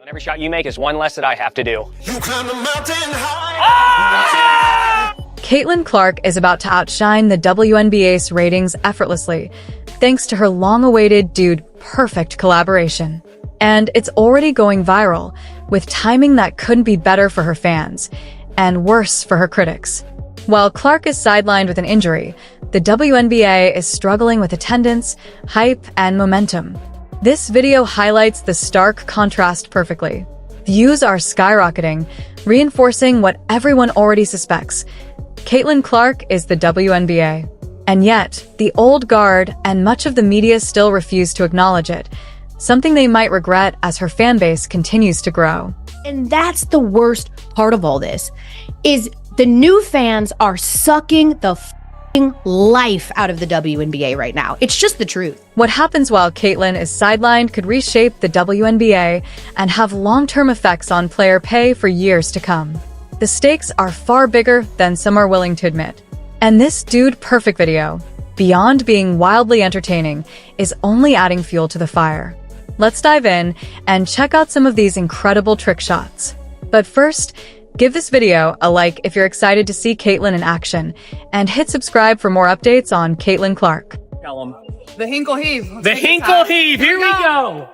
Every shot you make is one less that I have to do. You climb the mountain high. Caitlin Clark is about to outshine the WNBA's ratings effortlessly, thanks to her long-awaited Dude Perfect collaboration. And it's already going viral, with timing that couldn't be better for her fans, and worse for her critics. While Clark is sidelined with an injury, the WNBA is struggling with attendance, hype, and momentum. This video highlights the stark contrast perfectly. Views are skyrocketing, reinforcing what everyone already suspects. Caitlin Clark is the WNBA. And yet, the old guard and much of the media still refuse to acknowledge it, something they might regret as her fanbase continues to grow. And that's the worst part of all this, is the new fans are sucking the life out of the WNBA right now. It's just the truth. What happens while Caitlin is sidelined could reshape the WNBA and have long-term effects on player pay for years to come. The stakes are far bigger than some are willing to admit. And this Dude Perfect video, beyond being wildly entertaining, is only adding fuel to the fire. Let's dive in and check out some of these incredible trick shots. But first, give this video a like if you're excited to see Caitlin in action, and hit subscribe for more updates on Caitlin Clark. Tell 'em. The Hinkle Heave. The Hinkle Heave, here we go!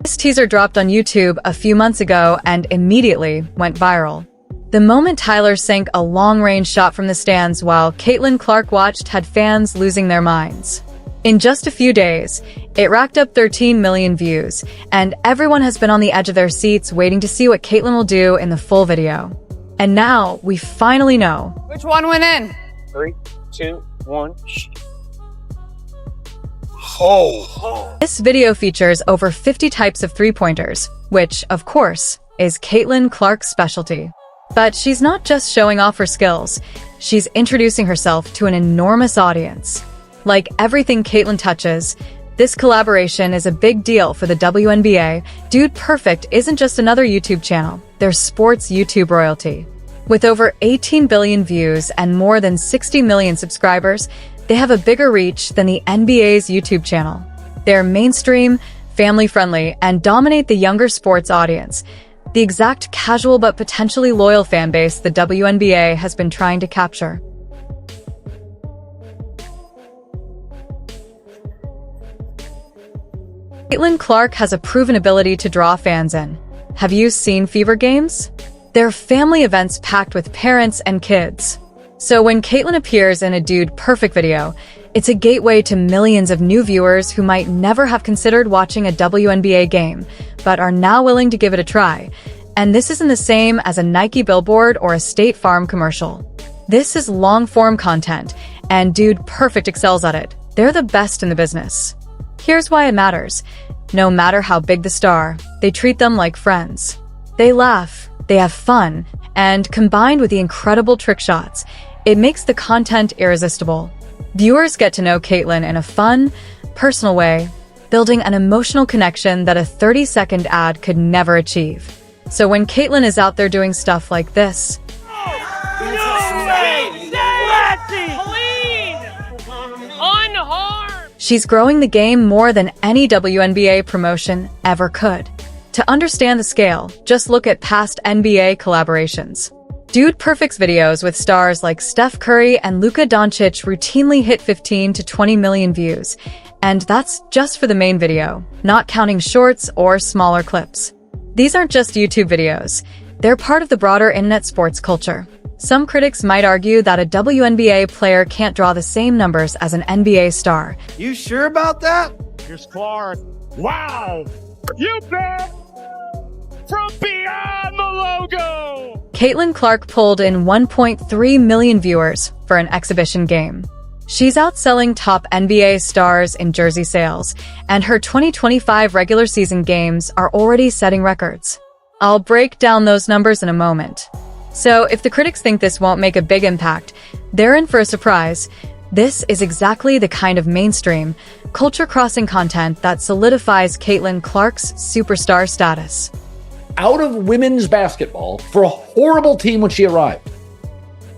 This teaser dropped on YouTube a few months ago and immediately went viral. The moment Tyler sank a long-range shot from the stands while Caitlin Clark watched had fans losing their minds. In just a few days, it racked up 13 million views, and everyone has been on the edge of their seats waiting to see what Caitlin will do in the full video. And now, we finally know. Which one went in? 3, 2, 1. Oh. This video features over 50 types of three-pointers, which, of course, is Caitlin Clark's specialty. But she's not just showing off her skills, she's introducing herself to an enormous audience. Like everything Caitlin touches, this collaboration is a big deal for the WNBA. Dude Perfect isn't just another YouTube channel, they're sports YouTube royalty. With over 18 billion views and more than 60 million subscribers, they have a bigger reach than the NBA's YouTube channel. They're mainstream, family-friendly, and dominate the younger sports audience, the exact casual but potentially loyal fan base the WNBA has been trying to capture. Caitlin Clark has a proven ability to draw fans in. Have you seen Fever Games? They're family events packed with parents and kids. So when Caitlin appears in a Dude Perfect video, it's a gateway to millions of new viewers who might never have considered watching a WNBA game, but are now willing to give it a try. And this isn't the same as a Nike billboard or a State Farm commercial. This is long-form content, and Dude Perfect excels at it. They're the best in the business. Here's why it matters. No matter how big the star, they treat them like friends. They laugh, they have fun, and combined with the incredible trick shots, it makes the content irresistible. Viewers get to know Caitlin in a fun, personal way, building an emotional connection that a 30-second ad could never achieve. So when Caitlin is out there doing stuff like this, she's growing the game more than any WNBA promotion ever could. To understand the scale, just look at past NBA collaborations. Dude Perfect's videos with stars like Steph Curry and Luka Doncic routinely hit 15 to 20 million views, and that's just for the main video, not counting shorts or smaller clips. These aren't just YouTube videos, they're part of the broader internet sports culture. Some critics might argue that a WNBA player can't draw the same numbers as an NBA star. You sure about that? Here's Clark. Wow! You bet! From beyond the logo! Caitlin Clark pulled in 1.3 million viewers for an exhibition game. She's outselling top NBA stars in jersey sales, and her 2025 regular season games are already setting records. I'll break down those numbers in a moment. So if the critics think this won't make a big impact, they're in for a surprise. This is exactly the kind of mainstream, culture-crossing content that solidifies Caitlin Clark's superstar status. Out of women's basketball for a horrible team when she arrived.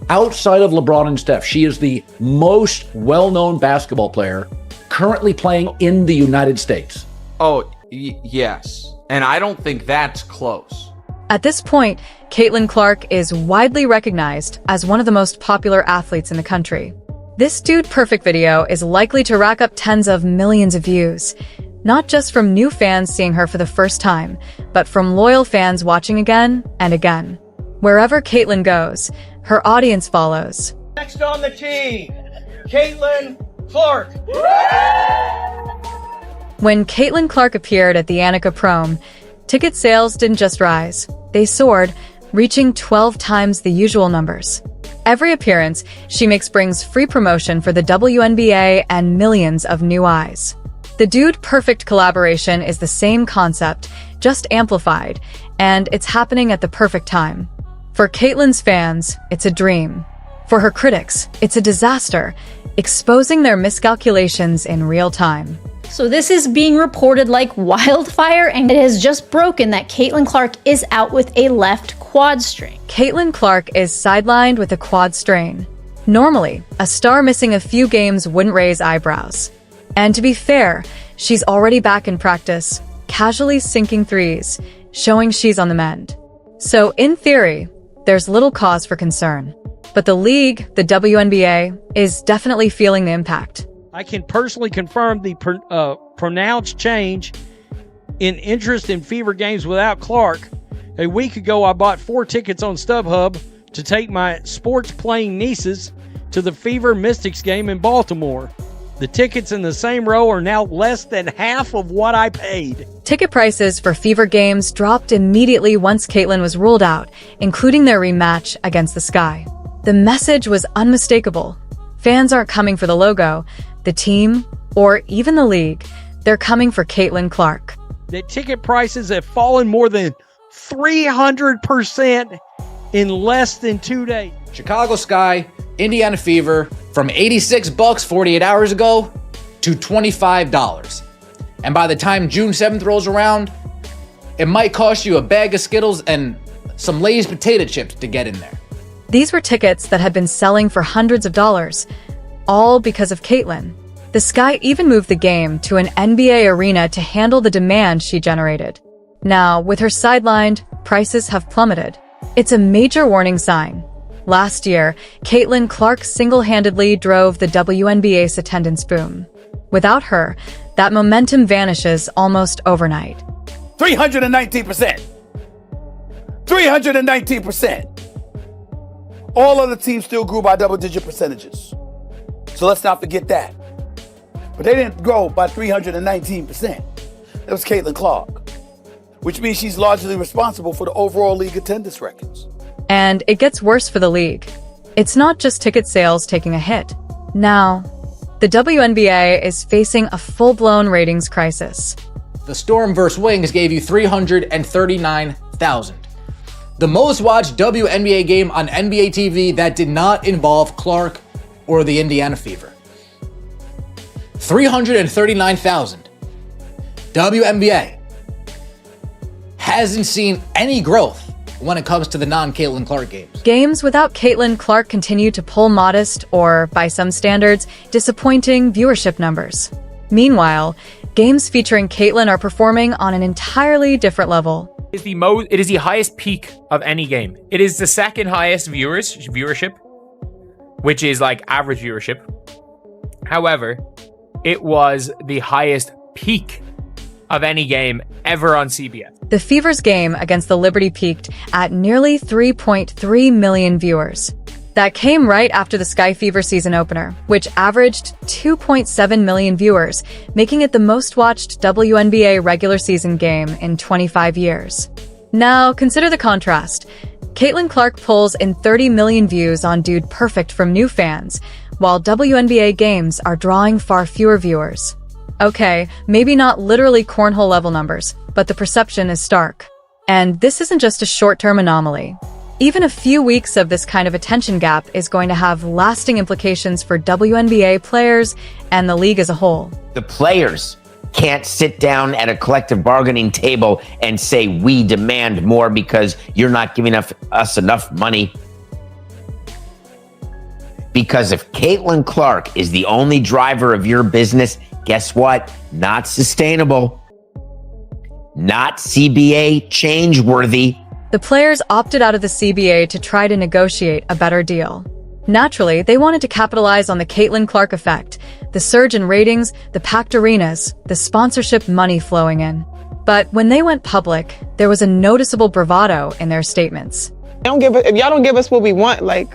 Outside of LeBron and Steph, she is the most well-known basketball player currently playing in the United States. Oh, Yes. And I don't think that's close. At this point, Caitlin Clark is widely recognized as one of the most popular athletes in the country. This Dude Perfect video is likely to rack up tens of millions of views, not just from new fans seeing her for the first time, but from loyal fans watching again and again. Wherever Caitlin goes, her audience follows. Next on the tee, Caitlin Clark. When Caitlin Clark appeared at the Annika Prom, ticket sales didn't just rise, they soared, reaching 12 times the usual numbers. Every appearance she makes brings free promotion for the WNBA and millions of new eyes. The Dude Perfect collaboration is the same concept, just amplified, and it's happening at the perfect time. For Caitlin's fans, it's a dream. For her critics, it's a disaster, exposing their miscalculations in real time. So this is being reported like wildfire, and it has just broken that Caitlin Clark is out with a left quad strain. Caitlin Clark is sidelined with a quad strain. Normally, a star missing a few games wouldn't raise eyebrows. And to be fair, she's already back in practice, casually sinking threes, showing she's on the mend. So in theory, there's little cause for concern. But the league, the WNBA, is definitely feeling the impact. I can personally confirm the pronounced change in interest in Fever games without Clark. A week ago, I bought 4 tickets on StubHub to take my sports-playing nieces to the Fever Mystics game in Baltimore. The tickets in the same row are now less than half of what I paid. Ticket prices for Fever games dropped immediately once Caitlin was ruled out, including their rematch against the Sky. The message was unmistakable. Fans aren't coming for the logo, the team, or even the league. They're coming for Caitlin Clark. The ticket prices have fallen more than 300% in less than 2 days. Chicago Sky, Indiana Fever, from $86 48 hours ago to $25. And by the time June 7th rolls around, it might cost you a bag of Skittles and some Lay's potato chips to get in there. These were tickets that had been selling for hundreds of dollars, all because of Caitlin. The Sky even moved the game to an NBA arena to handle the demand she generated. Now, with her sidelined, prices have plummeted. It's a major warning sign. Last year, Caitlin Clark single-handedly drove the WNBA's attendance boom. Without her, that momentum vanishes almost overnight. 319%. 319%. All other teams still grew by double-digit percentages. So let's not forget that. But they didn't grow by 319%. That was Caitlin Clark, which means she's largely responsible for the overall league attendance records. And it gets worse for the league. It's not just ticket sales taking a hit. Now, the WNBA is facing a full-blown ratings crisis. The Storm vs. Wings gave you 339,000. The most watched WNBA game on NBA TV that did not involve Clark or the Indiana Fever. 339,000. WNBA hasn't seen any growth when it comes to the non-Caitlin Clark games. Games without Caitlin Clark continue to pull modest, or by some standards, disappointing viewership numbers. Meanwhile, games featuring Caitlin are performing on an entirely different level. It is the highest peak of any game. It is the second highest viewership, which is like average viewership. However, it was the highest peak of any game ever on CBS. The Fever's game against the Liberty peaked at nearly 3.3 million viewers. That came right after the Sky Fever season opener, which averaged 2.7 million viewers, making it the most watched WNBA regular season game in 25 years. Now, consider the contrast. Caitlin Clark pulls in 30 million views on Dude Perfect from new fans, while WNBA games are drawing far fewer viewers. Okay, maybe not literally cornhole level numbers, but the perception is stark. And this isn't just a short-term anomaly. Even a few weeks of this kind of attention gap is going to have lasting implications for WNBA players and the league as a whole. The players can't sit down at a collective bargaining table and say, we demand more because you're not giving us enough money. Because if Caitlin Clark is the only driver of your business, guess what? Not sustainable. not CBA change worthy. The players opted out of the CBA to try to negotiate a better deal. Naturally, they wanted to capitalize on the Caitlin Clark effect, the surge in ratings, the packed arenas, the sponsorship money flowing in. But when they went public, there was a noticeable bravado in their statements. If y'all don't give us what we want, like,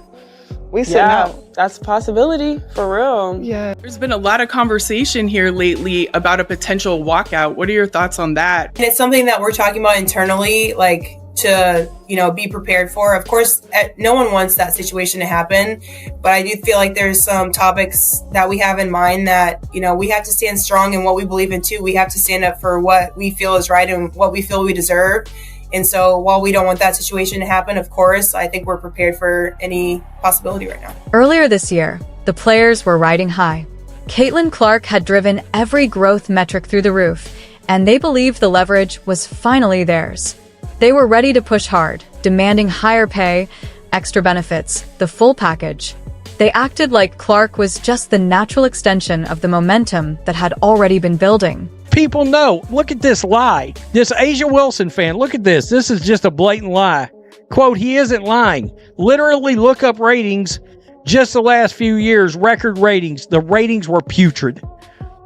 we sit out. That's a possibility, for real. Yeah. There's been a lot of conversation here lately about a potential walkout. What are your thoughts on that? And it's something that we're talking about internally, like, to, be prepared for. Of course, no one wants that situation to happen, but I do feel like there's some topics that we have in mind that, we have to stand strong in what we believe in too. We have to stand up for what we feel is right and what we feel we deserve. And so while we don't want that situation to happen, of course, I think we're prepared for any possibility right now. Earlier this year, the players were riding high. Caitlin Clark had driven every growth metric through the roof, and they believed the leverage was finally theirs. They were ready to push hard, demanding higher pay, extra benefits, the full package. They acted like Clark was just the natural extension of the momentum that had already been building. People know. Look at this lie. This Asia Wilson fan, look at this. This is just a blatant lie. Quote, he isn't lying. Literally look up ratings just the last few years, record ratings. The ratings were putrid.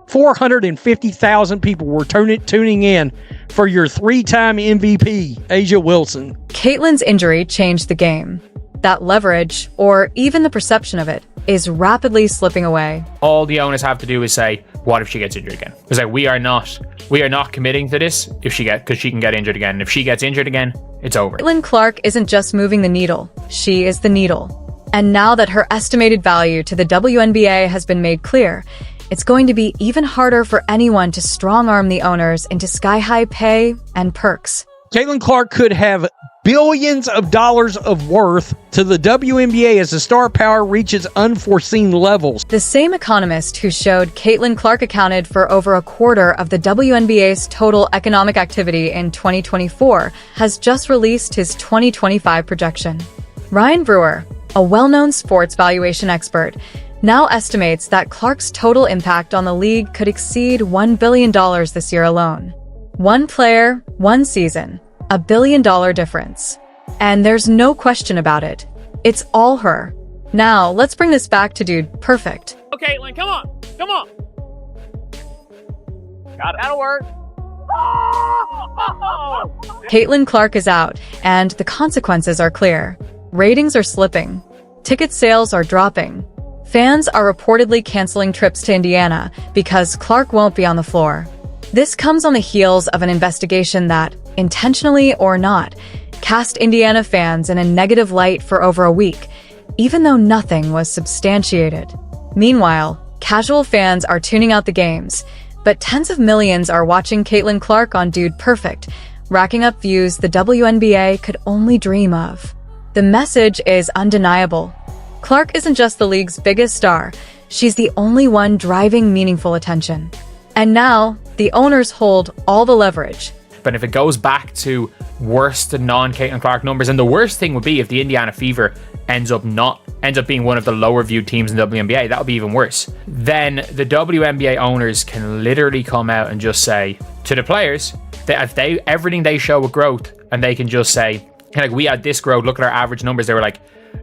450,000 people were tuning in for your 3-time MVP, Asia Wilson. Caitlin's injury changed the game. That leverage, or even the perception of it, is rapidly slipping away. All the owners have to do is say, what if she gets injured again? It's like, we are not committing to this because she can get injured again. And if she gets injured again, it's over. Caitlin Clark isn't just moving the needle, she is the needle. And now that her estimated value to the WNBA has been made clear, it's going to be even harder for anyone to strong-arm the owners into sky-high pay and perks. Caitlin Clark could have billions of dollars of worth to the WNBA as the star power reaches unforeseen levels. The same economist who showed Caitlin Clark accounted for over a quarter of the WNBA's total economic activity in 2024 has just released his 2025 projection. Ryan Brewer, a well-known sports valuation expert, now estimates that Clark's total impact on the league could exceed $1 billion this year alone. One player, one season, $1 billion difference. And there's no question about it. It's all her. Now, let's bring this back to Dude Perfect. Okay, Caitlin, come on. Come on. Got it. That'll work. Caitlin Clark is out, and the consequences are clear. Ratings are slipping. Ticket sales are dropping. Fans are reportedly canceling trips to Indiana because Clark won't be on the floor. This comes on the heels of an investigation that, intentionally or not, cast Indiana fans in a negative light for over a week, even though nothing was substantiated. Meanwhile, casual fans are tuning out the games, but tens of millions are watching Caitlin Clark on Dude Perfect, racking up views the WNBA could only dream of. The message is undeniable. Clark isn't just the league's biggest star, she's the only one driving meaningful attention. And now, the owners hold all the leverage. But if it goes back to worst non-Caitlin Clark numbers, and the worst thing would be if the Indiana Fever ends up being one of the lower viewed teams in the WNBA, that would be even worse. Then the WNBA owners can literally come out and just say to the players that if everything they show with growth, and they can just say, like, we had this growth, look at our average numbers. They were like,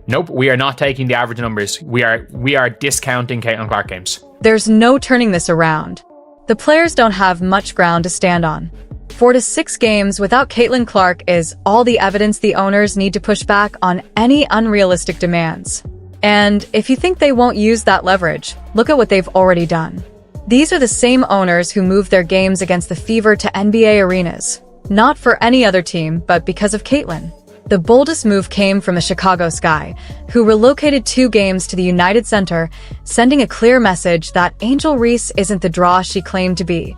nope, we are not taking the average numbers. We are discounting Caitlin Clark games. There's no turning this around. The players don't have much ground to stand on. 4 to 6 games without Caitlin Clark is all the evidence the owners need to push back on any unrealistic demands. And if you think they won't use that leverage, look at what they've already done. These are the same owners who moved their games against the Fever to NBA arenas. Not for any other team, but because of Caitlin. The boldest move came from the Chicago Sky, who relocated 2 games to the United Center, sending a clear message that Angel Reese isn't the draw she claimed to be.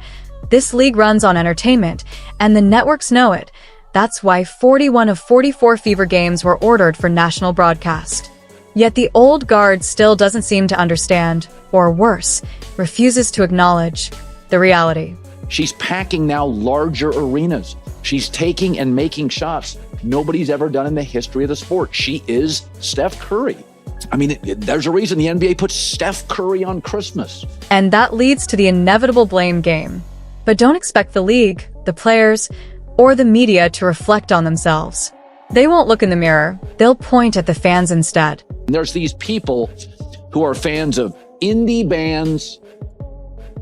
This league runs on entertainment, and the networks know it. That's why 41 of 44 Fever games were ordered for national broadcast. Yet the old guard still doesn't seem to understand, or worse, refuses to acknowledge the reality. She's packing now larger arenas. She's taking and making shots nobody's ever done in the history of the sport. She is Steph Curry. I mean, there's a reason the NBA puts Steph Curry on Christmas. And that leads to the inevitable blame game. But don't expect the league, the players, or the media to reflect on themselves. They won't look in the mirror, they'll point at the fans instead. There's these people who are fans of indie bands,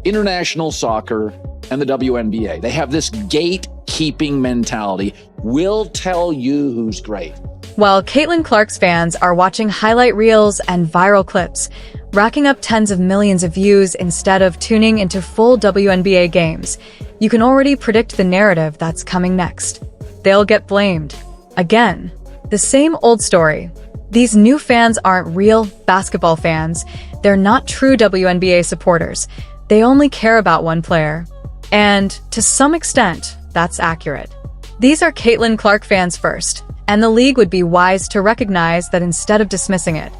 international soccer, and the WNBA. They have this gatekeeping mentality. We'll tell you who's great. While Caitlin Clark's fans are watching highlight reels and viral clips, racking up tens of millions of views instead of tuning into full WNBA games, you can already predict the narrative that's coming next. They'll get blamed. Again, the same old story. These new fans aren't real basketball fans. They're not true WNBA supporters. They only care about one player. And to some extent, that's accurate. These are Caitlin Clark fans first, and the league would be wise to recognize that instead of dismissing it.